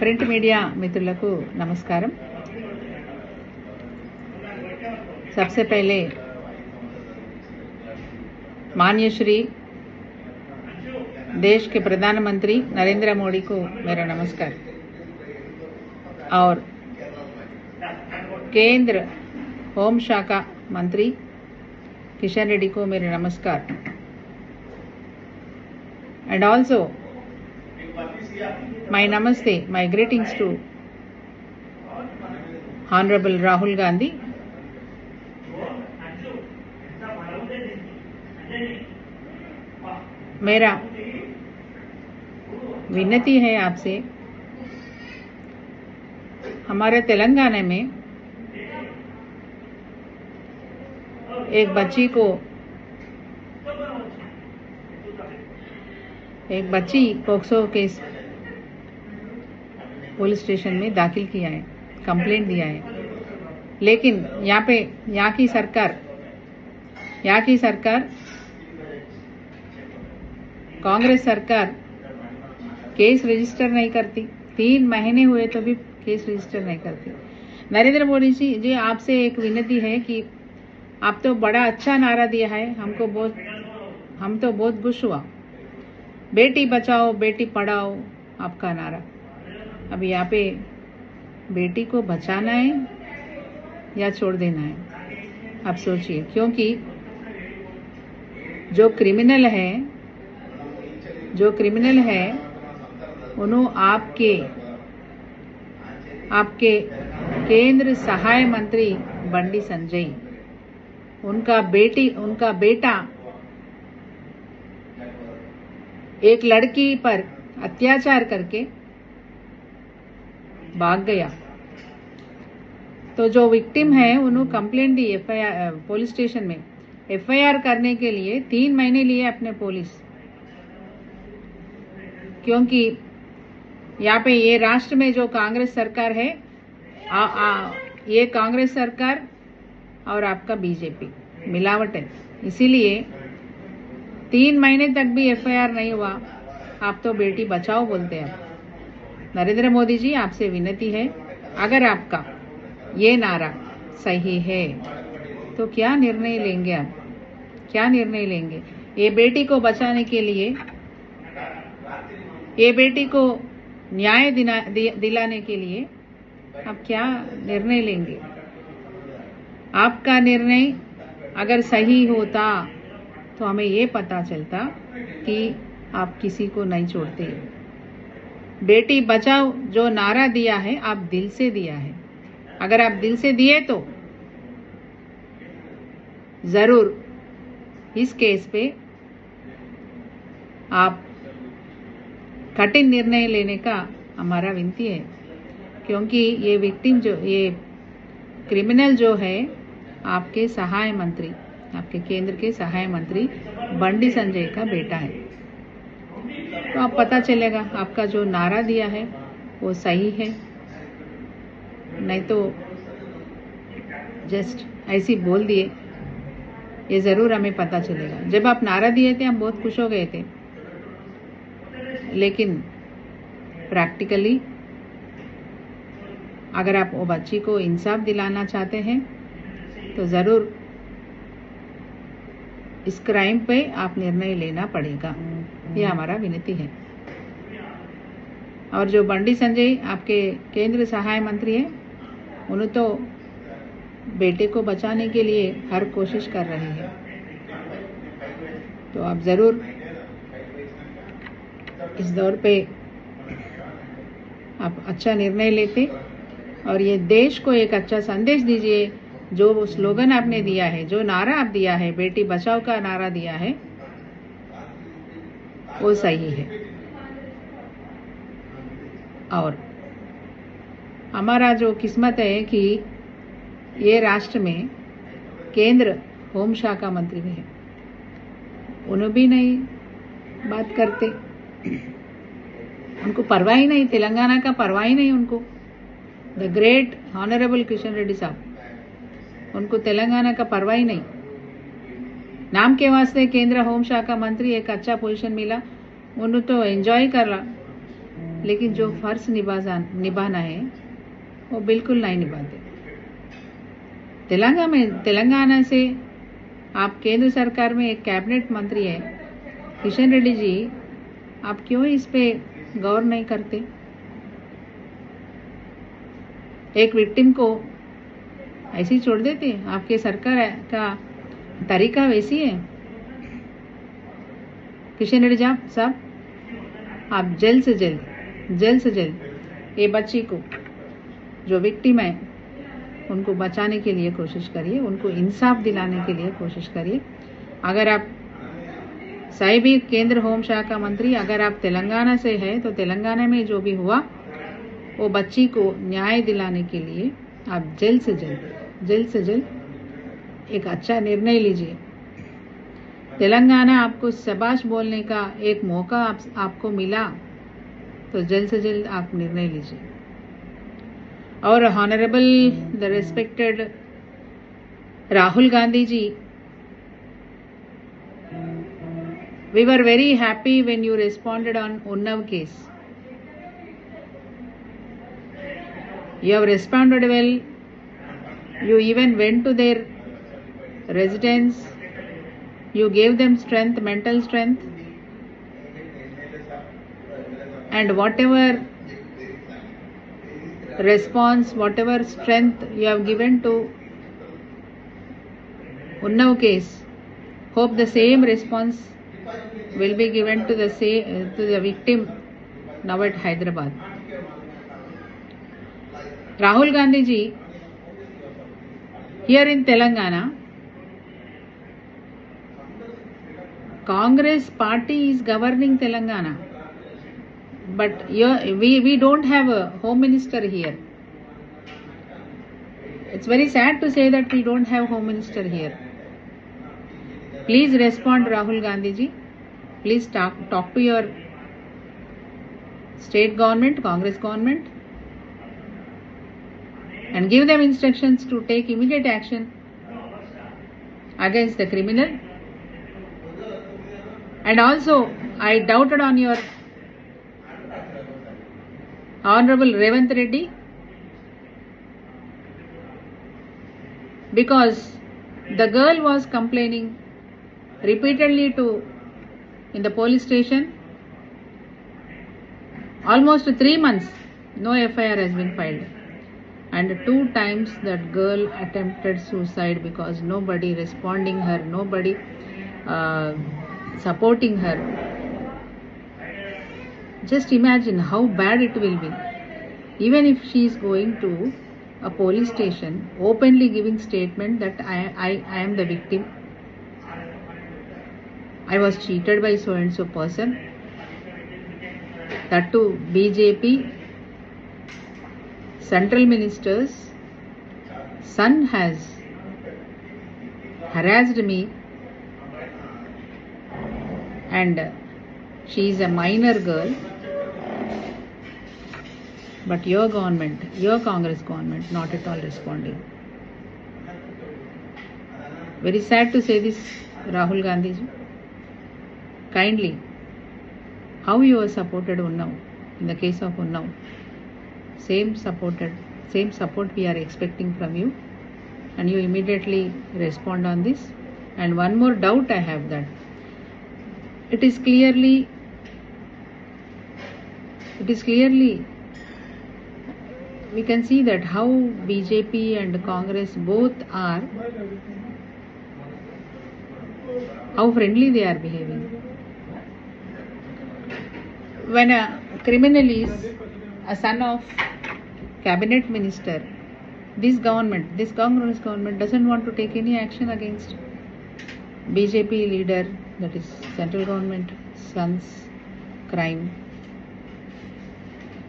Print media మిత్రులకు నమస్కారం। सबसे पहले माननीय श्री देश के प्रधानमंत्री नरेंद्र मोदी को मेरा नमस्कार और केंद्र होम शाखा मंत्री किशन रेड्डी को मेरे नमस्कार and also my namaste, my greetings to Honorable Rahul Gandhi। मेरा विनती है आपसे, हमारे तेलंगाना में एक बच्ची पोक्सो केस पुलिस स्टेशन में दाखिल किया है, कंप्लेंट दिया है। लेकिन यहाँ की सरकार कांग्रेस सरकार केस रजिस्टर नहीं करती। 3 महीने हुए तो भी केस रजिस्टर नहीं करती। नरेंद्र मोदी जी आपसे एक विनती है कि आप तो बड़ा अच्छा नारा दिया है, हम तो बहुत खुश हुआ। बेटी बचाओ बेटी पढ़ाओ आपका नारा। अब यहाँ पे बेटी को बचाना है या छोड़ देना है, आप सोचिए। क्योंकि जो क्रिमिनल है उन्होंने आपके केंद्र सहाय मंत्री बंडी संजय, उनका बेटा एक लड़की पर अत्याचार करके भाग गया। तो जो विक्टिम है उन्होंने कंप्लेंट दी FIR पुलिस स्टेशन में। FIR करने के लिए 3 महीने लिए अपने पुलिस, क्योंकि यहाँ पे ये राष्ट्र में जो कांग्रेस सरकार है, ये कांग्रेस सरकार और आपका बीजेपी मिलावट है। इसीलिए 3 महीने तक भी FIR नहीं हुआ, आप तो बेटी बचाओ बोलते हैं। नरेंद्र मोदी जी आपसे विनती है, अगर आपका ये नारा सही है तो क्या निर्णय लेंगे आप? क्या निर्णय लेंगे? ये बेटी को बचाने के लिए, ये बेटी को न्याय दिलाने के लिए आप क्या निर्णय लेंगे? आपका निर्णय अगर सही होता तो हमें ये पता चलता कि आप किसी को नहीं छोड़ते। बेटी बचाओ जो नारा दिया है आप दिल से दिया है। अगर आप दिल से दिए तो जरूर इस केस पे आप कठिन निर्णय लेने का हमारा विनती है। क्योंकि ये विक्टिम ये क्रिमिनल जो है आपके सहाय मंत्री, आपके केंद्र के सहाय मंत्री बंडी संजय का बेटा है। तो आप पता चलेगा आपका जो नारा दिया है वो सही है, नहीं तो जस्ट ऐसी बोल दिए, ये जरूर हमें पता चलेगा। जब आप नारा दिए थे हम बहुत खुश हो गए थे, लेकिन प्रैक्टिकली अगर आप वो बच्ची को इंसाफ दिलाना चाहते हैं तो जरूर इस क्राइम पे आप निर्णय लेना पड़ेगा, ये हमारा विनती है। और जो बंडी संजय आपके केंद्र सहाय मंत्री है, उन्होंने तो बेटे को बचाने के लिए हर कोशिश कर रहे हैं। तो आप जरूर इस दौर पे आप अच्छा निर्णय लेते और ये देश को एक अच्छा संदेश दीजिए। जो स्लोगन आपने दिया है, जो नारा आप दिया है, बेटी बचाओ का नारा दिया है, वो सही है। और हमारा जो किस्मत है कि ये राष्ट्र में केंद्र होम शाखा मंत्री भी है, उन्हें भी नहीं बात करते, उनको परवाह ही नहीं, तेलंगाना का परवाह ही नहीं उनको। The great honourable Kishan Reddy साहब, उनको तेलंगाना का परवाह ही नहीं। नाम के वास्ते केंद्र होम शाखा मंत्री एक अच्छा पोजीशन मिला, उन्होंने तो एंजॉय कर रहा। लेकिन जो फर्ज निभाना है वो बिल्कुल नहीं निभाते। तेलंगाना से आप केंद्र सरकार में एक कैबिनेट मंत्री है किशन रेड्डी जी, आप क्यों इस पे गौर नहीं करते? एक विक्टिम को ऐसे ही छोड़ देते? आपके सरकार का तरीका वैसी है? किशन रेड्डी साहब, आप जल्द से जल्द ये बच्ची को जो विक्टिम है उनको बचाने के लिए कोशिश करिए, उनको इंसाफ दिलाने के लिए कोशिश करिए। अगर आप साहिबी केंद्र होम शाखा मंत्री, अगर आप तेलंगाना से हैं तो तेलंगाना में जो भी हुआ वो बच्ची को न्याय दिलाने के लिए आप जल्द से जल्द एक अच्छा निर्णय लीजिए। तेलंगाना आपको शाबाश बोलने का एक मौका आपको मिला, तो जल्द से जल्द आप निर्णय लीजिए। और honourable the respected Rahul Gandhi ji, we were very happy when you responded on Unnav case. You have responded well. You even went to their residence. You gave them strength, mental strength. And whatever response, whatever strength you have given to Unnav case, hope the same response will be given to the victim now at Hyderabad. Rahul Gandhi ji, here in Telangana, Congress party is governing Telangana, but we don't have a home minister here. It's very sad to say that we don't have home minister here. Please respond, Rahul Gandhi ji. Please talk to your state government, Congress government, and give them instructions to take immediate action against the criminal. And also, I doubted on your Honorable Revanth Reddy, because the girl was complaining repeatedly in the police station. Almost 3 months, no FIR has been filed. And 2 times that girl attempted suicide because nobody responding her, nobody supporting her. Just imagine how bad it will be. Even if she is going to a police station, openly giving statement that I am the victim. I was cheated by so and so person. That too, BJP central minister's son has harassed me, and she is a minor girl. But your government, your Congress government, not at all responding. Very sad to say this, Rahul Gandhi ji. Kindly, how you have supported Unnav in the case of Unnav, same support we are expecting from you, and you immediately respond on this. And one more doubt I have, that it is clearly we can see that how BJP and Congress both are, how friendly they are behaving. When a criminal is a son of cabinet minister, this Congress government doesn't want to take any action against BJP leader, that is central government son's crime.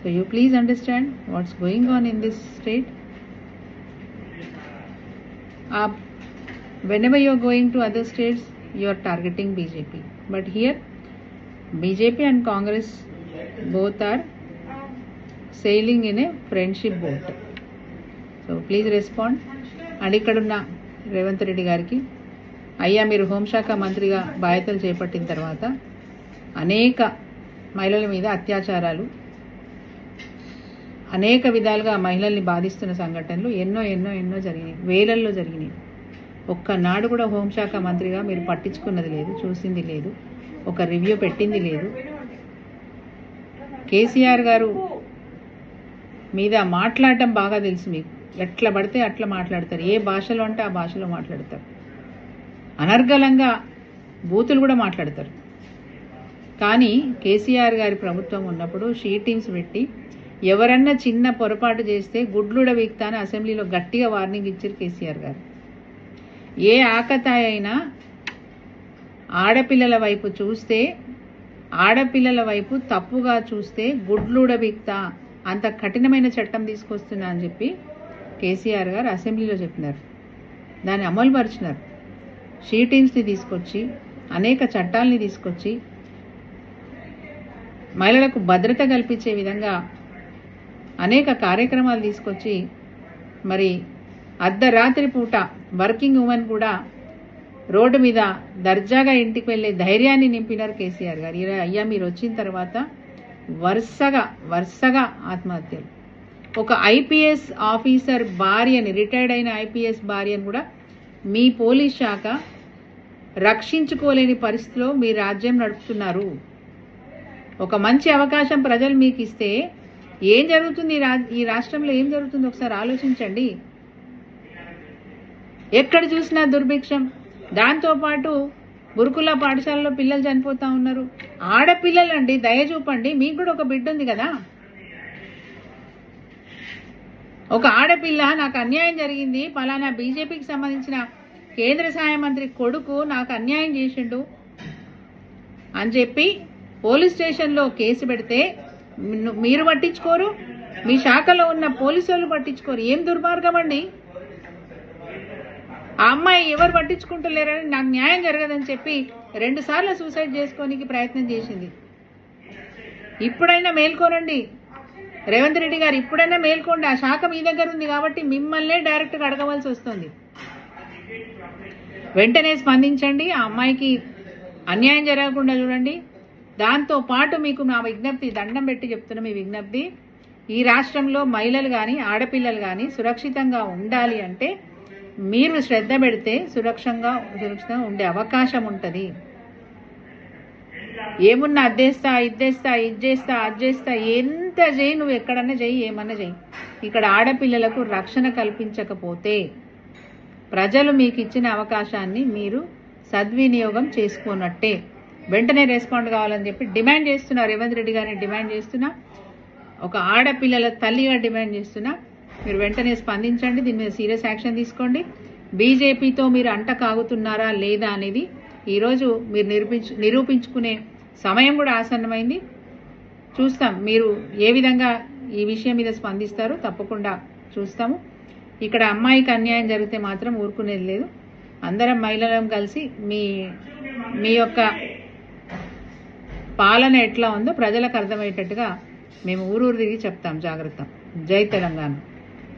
So you please understand what's going on in this state. Whenever you are going to other states, you are targeting BJP. But here, BJP and Congress both are sailing in a friendship boat. So please respond. And ikkadunna Revanth Reddy gariki, అయ్యా మీరు హోంశాఖ మంత్రిగా బాధ్యతలు చేపట్టిన తర్వాత అనేక మహిళల మీద అత్యాచారాలు, అనేక విధాలుగా మహిళల్ని బాధిస్తున్న సంఘటనలు ఎన్నో ఎన్నో ఎన్నో జరిగినాయి, వేలల్లో జరిగినాయి. ఒక్కనాడు కూడా హోంశాఖ మంత్రిగా మీరు పట్టించుకున్నది లేదు, చూసింది లేదు, ఒక రివ్యూ పెట్టింది లేదు. కేసీఆర్ గారు మీద మాట్లాడటం బాగా తెలుసు మీకు. ఎట్లా పడితే అట్లా మాట్లాడతారు, ఏ భాషలో అంటే ఆ భాషలో మాట్లాడతారు, అనర్గళంగా బూతులు కూడా మాట్లాడతారు. కానీ కేసీఆర్ గారి ప్రభుత్వం ఉన్నప్పుడు షీ టీమ్స్ పెట్టి ఎవరన్నా చిన్న పొరపాటు చేస్తే గుడ్లుడ వీక్తా అని అసెంబ్లీలో గట్టిగా వార్నింగ్ ఇచ్చారు కేసీఆర్ గారు. ఏ ఆకతాయి అయినా ఆడపిల్లల వైపు చూస్తే, ఆడపిల్లల వైపు తప్పుగా చూస్తే గుడ్లుడ వీక్తా, అంత కఠినమైన చట్టం తీసుకొస్తున్నా అని చెప్పి కేసీఆర్ గారు అసెంబ్లీలో చెప్పినారు. దాన్ని అమలు పరిచినారు. షీ టీమ్స్ని తీసుకొచ్చి, అనేక చట్టాలని తీసుకొచ్చి, మహిళలకు భద్రత కల్పించే విధంగా అనేక కార్యక్రమాలు తీసుకొచ్చి, మరి అర్ధరాత్రి పూట వర్కింగ్ ఉమెన్ కూడా రోడ్డు మీద దర్జాగా ఇంటికి వెళ్ళే ధైర్యాన్ని నింపినారు కేసీఆర్ గారు. అయ్యా మీరు వచ్చిన తర్వాత వరుసగా ఆత్మహత్యలు. ఒక ఐపీఎస్ ఆఫీసర్ భార్యని, రిటైర్డ్ అయిన ఐపీఎస్ భార్యను కూడా మీ పోలీస్ శాఖ రక్షించుకోలేని పరిస్థితిలో మీ రాజ్యం నడుపుతున్నారు. ఒక మంచి అవకాశం ప్రజలు మీకు ఇస్తే ఏం జరుగుతుంది, ఈ రాష్ట్రంలో ఏం జరుగుతుంది ఒకసారి ఆలోచించండి. ఎక్కడ చూసినా దుర్భిక్షం. దాంతోపాటు గురుకుల పాఠశాలలో పిల్లలు చనిపోతా ఉన్నారు. ఆడపిల్లలండి, దయ చూపండి, మీకు కూడా ఒక బిడ్డ ఉంది కదా. ఒక ఆడపిల్ల నాకు అన్యాయం జరిగింది, పలానా బీజేపీకి సంబంధించిన కేంద్ర సహాయ మంత్రి కొడుకు నాకు అన్యాయం చేసిండు అని చెప్పి పోలీస్ స్టేషన్లో కేసు పెడితే మీరు పట్టించుకోరు, మీ శాఖలో ఉన్న పోలీసు వాళ్ళు పట్టించుకోరు. ఏం దుర్మార్గం అండి. ఆ అమ్మాయి ఎవరు పట్టించుకుంటలేరని, నాకు న్యాయం జరగదని చెప్పి 2 సార్లు సూసైడ్ చేసుకోనికి ప్రయత్నం చేసింది. ఇప్పుడైనా మేల్కోనండి రేవంత్ రెడ్డి గారు, ఇప్పుడైనా మేల్కోండి. ఆ శాఖ మీ దగ్గర ఉంది కాబట్టి మిమ్మల్నే డైరెక్ట్గా అడగవలసి వస్తుంది. వెంటనే స్పందించండి, ఆ అమ్మాయికి అన్యాయం జరగకుండా చూడండి. దాంతో పాటు మీకు నా విజ్ఞప్తి, దండం పెట్టి చెప్తున్న మీ విజ్ఞప్తి, ఈ రాష్ట్రంలో మహిళలు కానీ ఆడపిల్లలు కానీ సురక్షితంగా ఉండాలి అంటే మీరు శ్రద్ధ పెడితే సురక్షితంగా ఉండే అవకాశం ఉంటుంది. ఏమున్నా అద్దేస్తా, ఇద్దేస్తా, ఇది చేస్తా, అది చేస్తా, ఎంత చేయి, నువ్వు ఎక్కడన్నా చెయ్యి, ఏమన్నా చెయ్యి, ఇక్కడ ఆడపిల్లలకు రక్షణ కల్పించకపోతే ప్రజలు మీకు ఇచ్చిన అవకాశాన్ని మీరు సద్వినియోగం చేసుకున్నట్టే. వెంటనే రెస్పాండ్ కావాలని చెప్పి డిమాండ్ చేస్తున్నా, రేవంత్ రెడ్డి గారిని డిమాండ్ చేస్తున్నా, ఒక ఆడపిల్లల తల్లిగా డిమాండ్ చేస్తున్నా. మీరు వెంటనే స్పందించండి, దీని మీద సీరియస్ యాక్షన్ తీసుకోండి. బీజేపీతో మీరు అంట కాగుతున్నారా లేదా అనేది ఈరోజు మీరు నిరూపించుకునే సమయం కూడా ఆసన్నమైంది. చూస్తాం మీరు ఏ విధంగా ఈ విషయం మీద స్పందిస్తారో, తప్పకుండా చూస్తాము. ఇక్కడ అమ్మాయికి అన్యాయం జరిగితే మాత్రం ఊరుకునేది లేదు. అందరం మహిళలం కలిసి మీ యొక్క పాలన ఎట్లా ఉందో ప్రజలకు అర్థమయ్యేటట్టుగా మేము ఊరూరు తిరిగి చెప్తాం. జాగ్రత్త. జై తెలంగాణ.